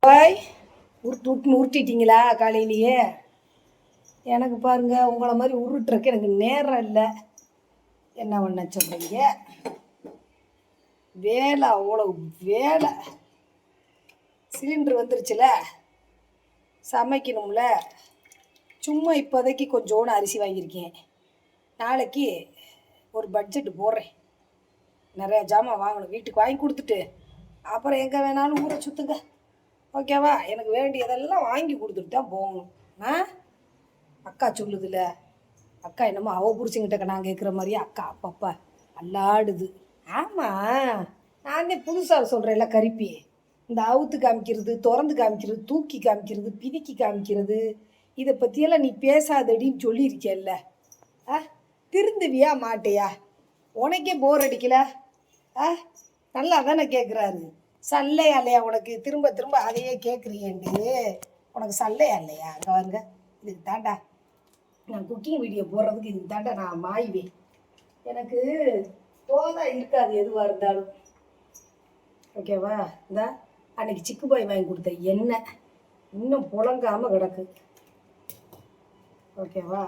பாய் உருட்டிட்டீங்களா காலையிலேயே? எனக்கு பாருங்க உங்களை மாதிரி உருட்டுறக்கு எனக்கு நேரம் இல்லை. என்ன பண்ண சொல்கிறீங்க? வேலை அவ்வளோ வேலை. சிலிண்டர் வந்துருச்சுல, சமைக்கணும்ல. சும்மா இப்போதைக்கு கொஞ்சோண்டு அரிசி வாங்கியிருக்கேன். நாளைக்கு ஒரு பட்ஜெட்டு போடுறேன். நிறையா ஜாமான் வாங்கணும், வீட்டுக்கு வாங்கி கொடுத்துட்டு அப்புறம் எங்கே வேணாலும் ஊரை சுற்றுங்க. ஓகேவா? எனக்கு வேண்டியதெல்லாம் வாங்கி கொடுத்துட்டு தான் போகணும். அக்கா சொல்லுதுல்ல, அக்கா என்னமோ அவள் புரிச்சுங்கிட்ட நான் கேட்குற மாதிரியே அக்கா அப்பப்பா அல்லாடுது. ஆமாம், நான் தான் புதுசாக சொல்கிறேன்ல கரிப்பி. இந்த அவுத்து காமிக்கிறது, திறந்து காமிக்கிறது, தூக்கி காமிக்கிறது, பிதுக்கி காமிக்கிறது, இதை பற்றியெல்லாம் நீ பேசாதடின்னு சொல்லியிருக்கேல்ல. திருந்துவியா மாட்டையா? உனக்கே போர் அடிக்கல? நல்லா தானே கேட்குறாரு. சல்லையா இல்லையா உனக்கு? திரும்ப திரும்ப அதையே கேட்குறியேண்டு உனக்கு சல்லையா இல்லையா? அங்கே வாருங்க, இதுக்கு தாண்டா நான் குக்கிங் வீடியோ போடுறதுக்கு, இதுக்கு தாண்டா நான் மாய்வேன். எனக்கு தோதாக இருக்காது எதுவாக இருந்தாலும். ஓகேவா? இந்த அன்னைக்கு சிக்கு பாய் வாங்கி கொடுத்த எண்ணெய் இன்னும் புழங்காமல் கிடக்கு. ஓகேவா?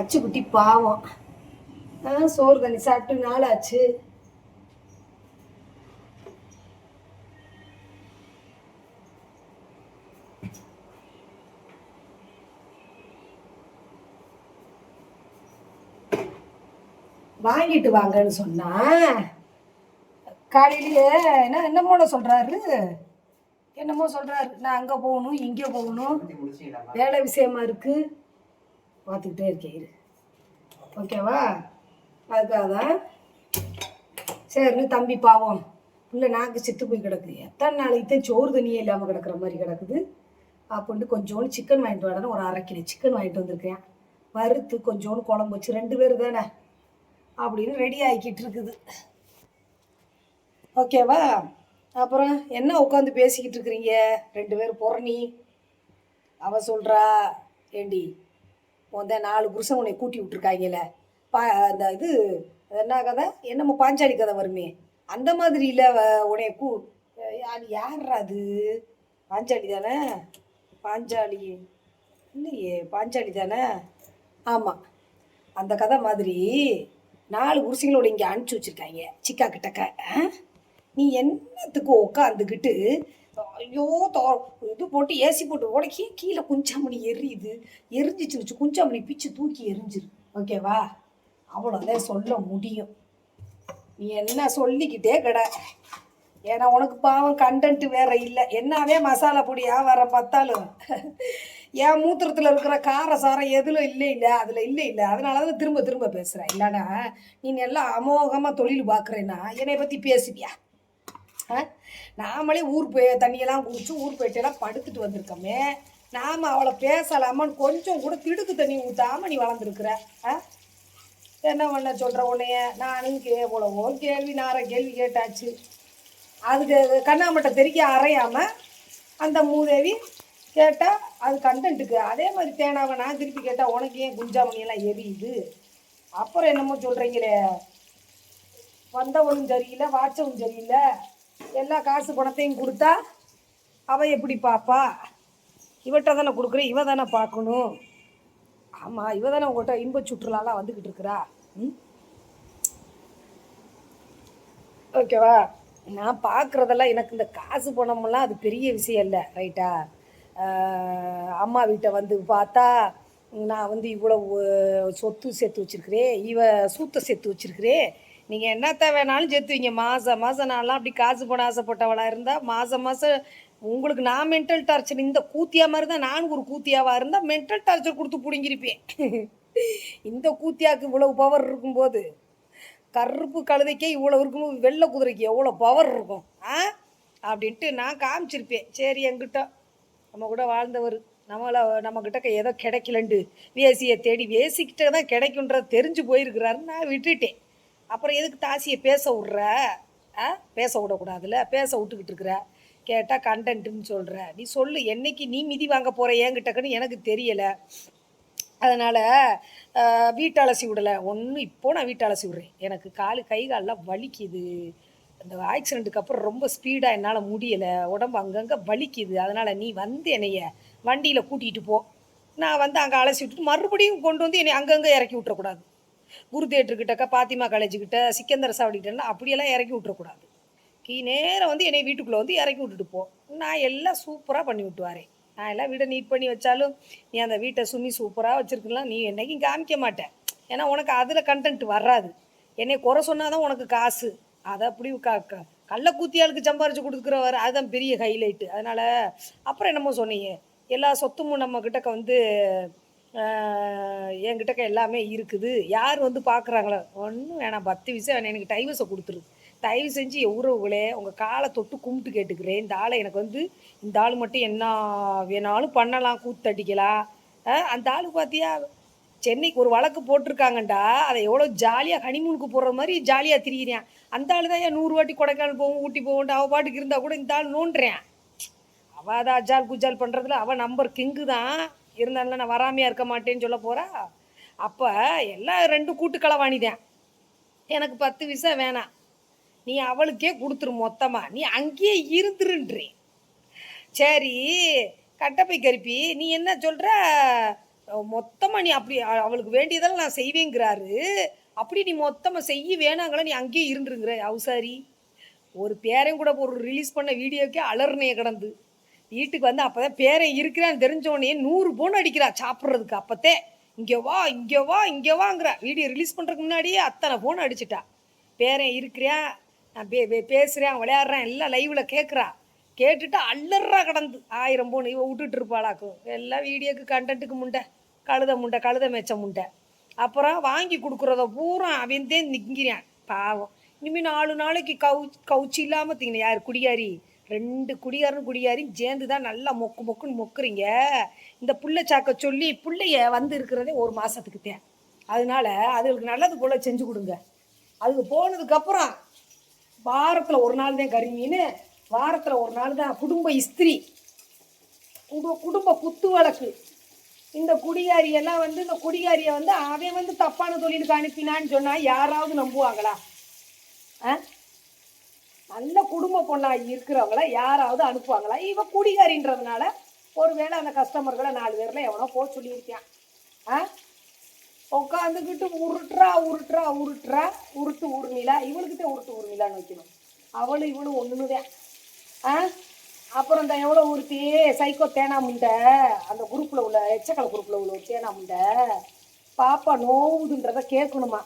அச்சுக்குட்டி பாவம், சோறு தண்ணி சாப்பிட்டு நாளாச்சு. வாங்கிட்டு வாங்கன்னு சொன்னா காலையிலேயே என்னமோ சொல்றாரு. நான் அங்கே போகணும், இங்கே போகணும், வேலை விஷயமா இருக்கு, பார்த்துக்கிட்டே இருக்கேன். ஓகேவா? அதுக்காக தான் சரின்னு தம்பி பாவம் இல்லை நாக்கு செத்து போய் கிடக்கு, எத்தனை நாளைக்கு தான் சோறு தண்ணியே இல்லாமல் கிடக்கிற மாதிரி கிடக்குது அப்படின்ட்டு கொஞ்சோண்டு சிக்கன் வாங்கிட்டு வரணும். ஒரு 1/2 கிலோ சிக்கன் வாங்கிட்டு வந்திருக்கேன். வறுத்து கொஞ்சோண்டு குழம்பு வச்சு 2 பேர் தானே அப்படின்னு ரெடி ஆகிக்கிட்டு இருக்குது. ஓகேவா? அப்புறம் என்ன உட்காந்து பேசிக்கிட்டு இருக்கிறீங்க 2 பேர்? பொறணி அவ சொல்கிறா, ஏண்டி உந்த 4 புருஷன் உன்னை கூட்டி விட்டுருக்காங்கல்ல, அந்த இது என்ன கதை, என்னமோ பாஞ்சாலி கதை வருமே, அந்த மாதிரி இல்லை உன்னைய அது யார்ரா அது? பாஞ்சாலி தானே? பாஞ்சாலி இல்லையே, பாஞ்சாலி தானே? ஆமாம், அந்த கதை மாதிரி 4 புருஷங்களோட இங்கே அனுப்பிச்சி வச்சுருக்காங்க சிக்கா கிட்டக்க. நீ என்னத்துக்கு உட்காந்துக்கிட்டு ஐயோ இது போட்டு ஏசி போட்டு உடக்கி கீழே குஞ்சாமணி எரிஞ்சிச்சுன்னு வச்சு குஞ்சாமணி பிச்சு தூக்கி எரிஞ்சிரு. ஓகேவா? அவ்வளோதான் சொல்ல முடியும். நீ என்ன சொல்லிக்கிட்டே கடை. ஏன்னா உனக்கு பாவம் கண்டென்ட் வேற இல்லை. என்னவே மசாலா பொடி வியாபாரம் பார்த்தாலும் என் மூத்திரத்தில் இருக்கிற காரசாரம் எதில் இல்லை அதில் இல்லை. அதனால தான் திரும்ப திரும்ப பேசுகிறேன். இல்லைன்னா நீ எல்லாம் அமோகமாக தொழில் பார்க்குறேன்னா என்னை பற்றி பேசுவியா? நாமளே ஊர் தண்ணியெல்லாம் குடிச்சு ஊர் போயிட்டெல்லாம் படுத்துட்டு வந்திருக்கோமே, நாம் அவளை பேசலாமான்னு கொஞ்சம் கூட திடுக்கு தண்ணி ஊற்றாமல் நீ வளர்ந்துருக்குற. என்ன பண்ண சொல்கிற உன்னைய? நானும் எவ்வளவோ கேள்வி கேள்வி கேட்டாச்சு. அதுக்கு கண்ணாமட்டை தெரிய அறையாமல் அந்த மூதேவி கேட்டால் அது கண்டென்ட்டுக்கு. அதே மாதிரி தேனாவை நான் திருப்பி கேட்டால் உனக்கு ஏன் குஞ்சாமணியெல்லாம் எரியுது? அப்புறம் என்னமோ சொல்கிறீங்களே, வந்தவனும் சரியில்லை வாட்சவும் சரியில்லை, எல்லா காசு பணத்தையும் கொடுத்தா அவள் எப்படி பார்ப்பா? இவட்ட தானே கொடுக்குற, இவ தானே பார்க்கணும். ஆமாம், இவ தானே உங்கள்கிட்ட இன்ப சுற்றுலாலாம் வந்துக்கிட்டு இருக்கிறா. ஓகேவா? நான் பார்க்குறதெல்லாம் எனக்கு இந்த காசு பணமெல்லாம் அது பெரிய விஷயம் இல்லை. ரைட்டா? அம்மா வீட்டை வந்து பார்த்தா நான் வந்து இவ்வளோ சொத்து சேர்த்து வச்சுருக்கிறேன், இவ சூத்தை சேர்த்து வச்சுருக்கிறேன், நீங்கள் என்னத்த வேணாலும் சேர்த்துவீங்க. மாதம் நான்லாம் அப்படி காசு பணம் ஆசைப்பட்டவளாக இருந்தால் மாதம் உங்களுக்கு நான் மென்டல் டார்ச்சர், இந்த கூத்தியா மாதிரி தான் நானும் ஒரு கூத்தியாவாக இருந்தால் மென்டல் டார்ச்சர் கொடுத்து பிடுங்கிருப்பேன். இந்த கூத்தியாவுக்கு இவ்வளவு பவர் இருக்கும்போது, கருப்பு கழுதைக்கே இவ்வளோ இருக்கும்போது வெள்ளை குதிரைக்கு எவ்வளோ பவர் இருக்கும் அப்படின்ட்டு நான் காமிச்சிருப்பேன். சரி, என்கிட்ட நம்ம கூட வாழ்ந்தவர் நம்மக்கிட்ட ஏதோ கிடைக்கலண்டு வேசியை தேடி வேசிக்கிட்ட தான் கிடைக்குன்றது தெரிஞ்சு போயிருக்கிறாருன்னு நான் விட்டுட்டேன். அப்புறம் எதுக்கு தாசியை பேச விட்ற? பேச விடக்கூடாதுல்ல, பேச விட்டுக்கிட்டு இருக்கிற. கேட்டால் கண்டென்ட்டுன்னு சொல்கிற. நீ சொல்லு, என்னைக்கு நீ மிதி வாங்க போகிற ஏங்கிட்டக்குன்னு எனக்கு தெரியலை. அதனால் வீட்டை அலசி விடலை ஒன்றும். இப்போது நான் வீட்டை அலசி விட்றேன். எனக்கு கை காலெலாம் வலிக்குது, இந்த ஆக்சிடெண்ட்டுக்கு அப்புறம் ரொம்ப ஸ்பீடாக என்னால் முடியலை, உடம்பு அங்கங்கே வலிக்குது. அதனால் நீ வந்து என்னைய வண்டியில் கூட்டிகிட்டு போ. நான் வந்து அங்கே அலசி விட்டுட்டு மறுபடியும் கொண்டு வந்து என்னை அங்கங்கே இறக்கி விட்டுறக்கூடாது. குரு தேட்டருக்கிட்டக்க, பாத்திமா காலேஜுக்கிட்ட, சிக்கந்தர் சாவடிக்கிட்டனா அப்படியெல்லாம் இறக்கி விட்டுறக்கூடாது. நேரம் வந்து என்னை வீட்டுக்குள்ளே வந்து இறக்கி விட்டுட்டு போ. நான் எல்லாம் சூப்பராக பண்ணி விட்டு வரேன். நான் எல்லாம் வீடை நீட் பண்ணி வச்சாலும், நீ அந்த வீட்டை சும்மி சூப்பராக வச்சுருக்கலாம், நீ என்னைக்கும் காமிக்க மாட்டேன். ஏன்னா உனக்கு அதில் கண்டென்ட் வராது. என்னை குறை சொன்னால் தான் உனக்கு காசு. அதை அப்படி கள்ளக்கூத்தியாளுக்கு சம்பாரித்து கொடுக்குறவர் அதுதான் பெரிய ஹைலைட்டு. அதனால் அப்புறம் என்னமோ சொன்னீங்க, எல்லா சொத்துமும் நம்ம கிட்டக்க வந்து என்கிட்டக்க எல்லாமே இருக்குது, யார் வந்து பார்க்குறாங்களோ ஒன்றும் வேணாம், 10 விஷயம் வேணாம், எனக்கு டைவர்ஸை கொடுத்துரு. தயவு செஞ்சு என் உறவுகளே உங்கள் காலை தொட்டு கும்பிட்டு கேட்டுக்கிறேன். இந்த ஆளை எனக்கு வந்து இந்த ஆள் மட்டும் என்ன வேணாலும் பண்ணலாம், கூத்தடிக்கலாம். அந்த ஆள் பார்த்தியா சென்னைக்கு ஒரு வழக்கு போட்டிருக்காங்கண்டா, அதை எவ்வளோ ஜாலியாக ஹனிமூனுக்கு போடுற மாதிரி ஜாலியாக திரியிறேன். அந்த ஆள் தான் ஏன் 100 வாட்டி கொடைக்கானல் போவோம், ஊட்டி போவோம், அவள் பாட்டுக்கு இருந்தால் கூட இந்த ஆள் நோண்டுறேன். அவள் அதை அஜால் குஜால் பண்ணுறதுல அவள் நம்பர் கிங்கு தான். இருந்தாலும் நான் வராமையாக இருக்க மாட்டேன்னு சொல்ல போகிறா. அப்போ எல்லாம் 2 கூட்டு களவாணிதான். எனக்கு 10 விஷயம் வேணாம், நீ அவளுக்கே கொடுத்துரு மொத்தமாக, நீ அங்கேயே இருந்துருன்றேன். சரி கட்டப்பை கருப்பி, நீ என்ன சொல்கிற, மொத்தமாக நீ அப்படி அவளுக்கு வேண்டியதெல்லாம் நான் செய்வேங்கிறாரு, அப்படி நீ மொத்தமாக செய்ய வேணாங்களா, நீ அங்கேயே இருந்துருங்கிற அவசாரி. ஒரு பேரையும் கூட ஒரு ரிலீஸ் பண்ண வீடியோக்கே அலர்னையை கிடந்து வீட்டுக்கு வந்து அப்போ தான் பேரன் இருக்கிறான்னு தெரிஞ்சோடனே 100 போன் அடிக்கிறா சாப்பிட்றதுக்கு. அப்போத்தே இங்கே வா இங்கே வா இங்கே வாங்கிறா. வீடியோ ரிலீஸ் பண்ணுறதுக்கு முன்னாடியே அத்தனை ஃபோன் அடிச்சிட்டா. பேரன் இருக்கிறேன், நான் பேசுகிறேன், விளையாடுறேன், எல்லாம் லைவில் கேட்குறா. கேட்டுட்டு அல்லறா கிடந்து 1000 போன் இவ விட்டுட்டு இருப்பாளாக்கும். எல்லாம் வீடியோக்கு கண்டென்ட்டுக்கு முண்டை, கழுத மேய்ச்ச முண்டை. அப்புறம் வாங்கி கொடுக்குறத பூரா அவன்தே நிற்கிறான் பாவம். இனிமேல் 4 நாளைக்கு கவுச்சி இல்லாமல் திங்கணும். யார் குடியாரி? 2 குடியாரும் சேர்ந்து தான் நல்லா மொக்குன்னு மொக்குறீங்க. இந்த புள்ளை சாக்க சொல்லி பிள்ளைய வந்து இருக்கிறதே 1 மாதத்துக்கு தான். அதனால அதுகளுக்கு நல்லது போல் செஞ்சு கொடுங்க. அதுக்கு போனதுக்கப்புறம் வாரத்தில் 1 நாள் தான் கறி மீன், வாரத்தில் 1 நாள் தான் குடும்ப இஸ்திரி, குடும்ப குத்து வழக்கு. இந்த குடிகாரியெல்லாம் வந்து இந்த குடிகாரியை வந்து அவன் வந்து தப்பான தொழிலுக்கு அனுப்பினான்னு சொன்னால் யாராவது நம்புவாங்களா? நல்ல குடும்ப பொண்ணா இருக்கிறவங்கள யாராவது அனுப்புவாங்களா? இவ குடிகாரின்றதுனால ஒருவேளை அந்த கஸ்டமர்களை 4 பேரில் எவனோ போக சொல்லியிருக்கான். உட்காந்துக்கிட்டு உருட்டு ஊர்நிலா. இவளுக்கிட்ட உருட்டு ஊர்நிலான்னு வைக்கணும். அவளும் இவளும் ஒன்றுதான். அப்புறம் இந்த எவ்வளோ ஒருத்தி சைக்கோ தேனா முண்டை, அந்த குரூப்பில் உள்ள எச்சக்கலை குரூப்பில் உள்ள ஒரு தேனா முண்டை, பாப்பா நோவுதுன்றதை கேட்கணுமா?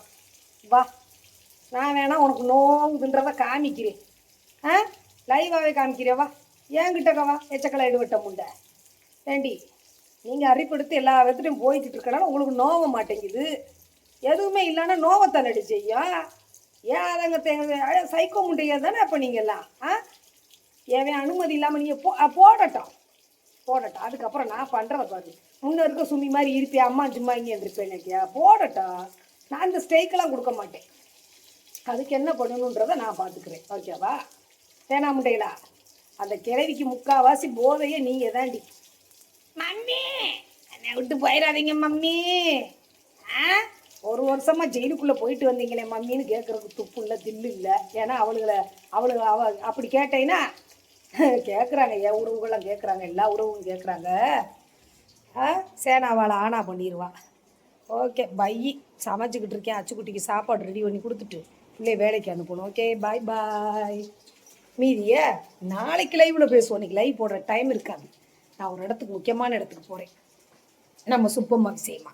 வா, நான் வேணா உனக்கு நோவுதுன்றதை காமிக்கிறேன். லைவாகவே காமிக்கிறேன், வா ஏங்கிட்டக்கவா எச்சக்கலை எடுவட்ட முண்டை. ஏண்டி நீங்கள் அரிப்படுத்தி எல்லா விதத்துலையும் போய்கிட்டு இருக்கனால உங்களுக்கு நோவ மாட்டேங்குது. எதுவுமே இல்லைன்னா நோவத்தனடி செய்யும். ஏன் அதங்க சைக்கோ முண்டையா தானே அப்போ நீங்கள்லாம்? ஏன் அனுமதி இல்லாமல் நீங்கள் போடட்டும். அதுக்கப்புறம் நான் பண்ணுறத பாரு. முன்ன இருக்க சும்மி மாதிரி இருப்பேன், அம்மா சும்மா இங்கே இருப்பேன் நினைக்கியா? போடட்டும். நான் இந்த ஸ்டேக்கெல்லாம் கொடுக்க மாட்டேன். அதுக்கு என்ன பண்ணணுன்றதை நான் பார்த்துக்கிறேன். ஓகேவா? தேனா முண்டைகளா, அந்த கிழவிக்கு 3/4 போதையே நீங்கள் தாண்டி. மம்மி என்னை விட்டு போயிடாதீங்க மம்மி. 1 வருஷமாக ஜெயிலுக்குள்ளே போயிட்டு வந்தீங்களே மம்மின்னு கேட்குறதுக்கு துப்பு இல்லை, தில்லு இல்லை. ஏன்னா அவளுக்கு அப்படி கேட்டேன்னா கேட்குறாங்க, என் உறவுகள்லாம் கேட்குறாங்க, எல்லா உறவும் கேட்குறாங்க. சேனாவால் ஆனா பண்ணிடுவா. Okay bye. சமைச்சிக்கிட்டு இருக்கேன், அச்சுக்குட்டிக்கு சாப்பாடு ரெடி பண்ணி கொடுத்துட்டு இல்லை வேலைக்கு அனுப்பணும். ஓகே பாய் பாய். மீதியை நாளைக்கு லைவில் பேசுவோம். இன்றைக்கி லைவ் போடுற டைம் இருக்காது. நான் ஒரு இடத்துக்கு, முக்கியமான இடத்துக்கு போகிறேன், நம்ம சுப்பம்மா விஷயமா.